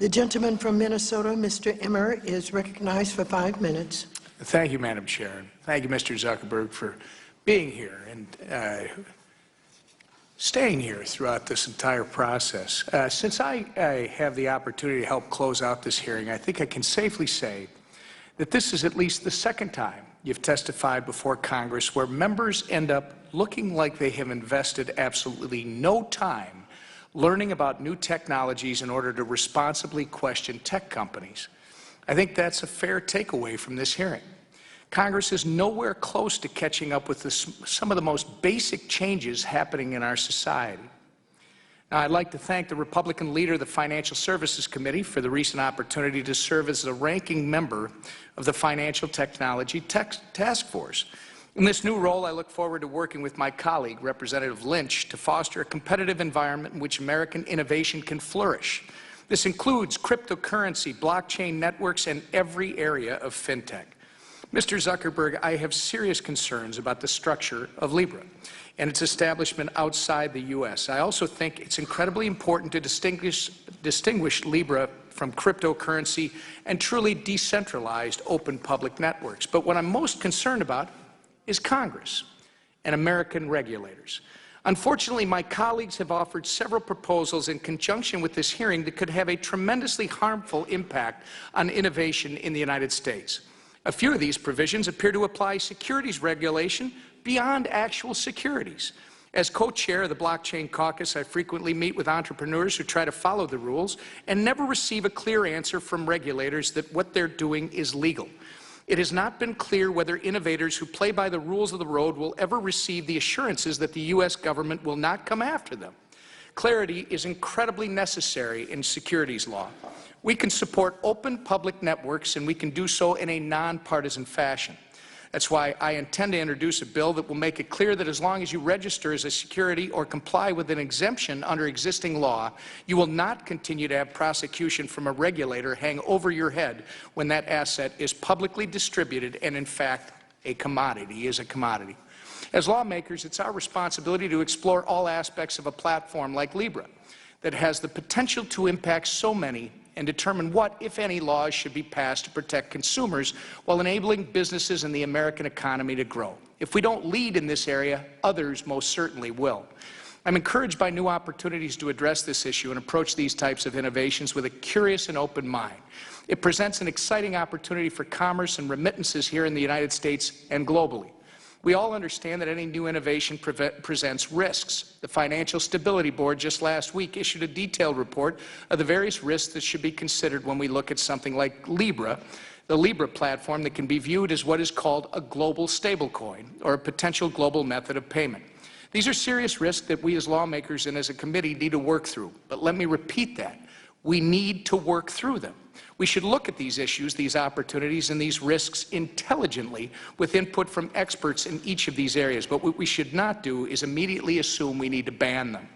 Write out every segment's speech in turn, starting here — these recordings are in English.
The gentleman from Minnesota, Mr. Emmer, is recognized for 5 minutes. Thank you, Madam Chair. Thank you, Mr. Zuckerberg, for being here and staying here throughout this entire process. Since I have the opportunity to help close out this hearing, I think I can safely say that this is at least the second time you've testified before Congress where members end up looking like they have invested absolutely no time learning about new technologies in order to responsibly question tech companies. I think that's a fair takeaway from this hearing. Congress is nowhere close to catching up with some of the most basic changes happening in our society. Now, I'd like to thank the Republican leader of the Financial Services Committee for the recent opportunity to serve as the ranking member of the Financial Technology Task Force. In this new role, I look forward to working with my colleague, Representative Lynch, to foster a competitive environment in which American innovation can flourish. This includes cryptocurrency, blockchain networks, and every area of fintech. Mr. Zuckerberg, I have serious concerns about the structure of Libra and its establishment outside the U.S. I also think it's incredibly important to distinguish Libra from cryptocurrency and truly decentralized open public networks. But what I'm most concerned about is Congress and American regulators. Unfortunately, my colleagues have offered several proposals in conjunction with this hearing that could have a tremendously harmful impact on innovation in the United States. A few of these provisions appear to apply securities regulation beyond actual securities. As co-chair of the Blockchain Caucus, I frequently meet with entrepreneurs who try to follow the rules and never receive a clear answer from regulators that what they're doing is legal. It has not been clear whether innovators who play by the rules of the road will ever receive the assurances that the U.S. government will not come after them. Clarity is incredibly necessary in securities law. We can support open public networks, and we can do so in a nonpartisan fashion. That's why I intend to introduce a bill that will make it clear that as long as you register as a security or comply with an exemption under existing law, you will not continue to have prosecution from a regulator hang over your head when that asset is publicly distributed and, in fact, a commodity, is a commodity. As lawmakers, it's our responsibility to explore all aspects of a platform like Libra that has the potential to impact so many and determine what, if any, laws should be passed to protect consumers while enabling businesses and the American economy to grow. If we don't lead in this area, others most certainly will. I'm encouraged by new opportunities to address this issue and approach these types of innovations with a curious and open mind. It presents an exciting opportunity for commerce and remittances here in the United States and globally. We all understand that any new innovation presents risks. The Financial Stability Board just last week issued a detailed report of the various risks that should be considered when we look at something like Libra, the Libra platform that can be viewed as what is called a global stablecoin or a potential global method of payment. These are serious risks that we as lawmakers and as a committee need to work through. But let me repeat that. We need to work through them. We should look at these issues, these opportunities, and these risks intelligently with input from experts in each of these areas. But what we should not do is immediately assume we need to ban them.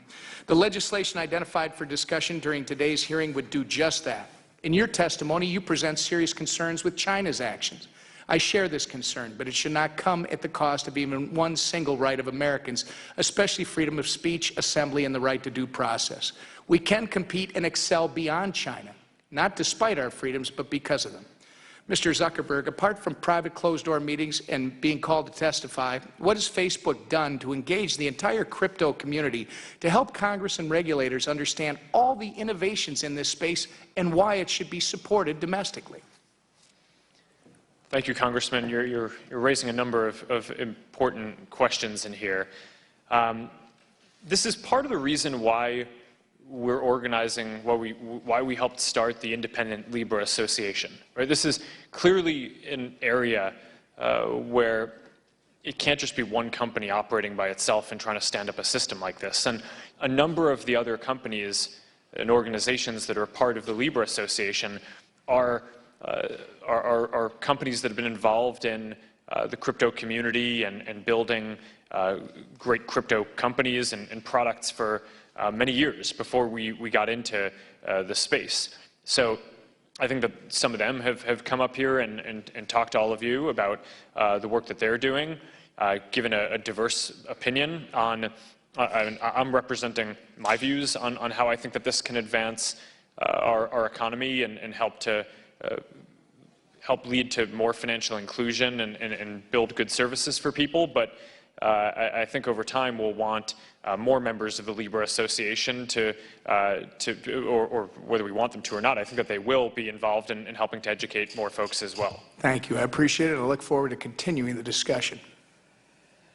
The legislation identified for discussion during today's hearing would do just that. In your testimony, you present serious concerns with China's actions. I share this concern, but it should not come at the cost of even one single right of Americans, especially freedom of speech, assembly, and the right to due process. We can compete and excel beyond China, not despite our freedoms, but because of them. Mr. Zuckerberg, apart from private closed-door meetings and being called to testify, what has Facebook done to engage the entire crypto community to help Congress and regulators understand all the innovations in this space and why it should be supported domestically? Thank you, Congressman. You're raising a number of important questions in here. This is part of the reason why we're organizing, why we helped start the Independent Libra Association. Right? This is clearly an area where it can't just be one company operating by itself and trying to stand up a system like this. And a number of the other companies and organizations that are part of the Libra Association are companies that have been involved in the crypto community and building great crypto companies and products for many years before we got into the space. So I think that some of them have come up here and talked to all of you about the work that they're doing, given a diverse opinion on, I'm representing my views on how I think that this can advance our economy and help lead to more financial inclusion and build good services for people. But I think over time we'll want more members of the Libra Association or whether we want them to or not, I think that they will be involved in helping to educate more folks as well. Thank you. I appreciate it. I look forward to continuing the discussion.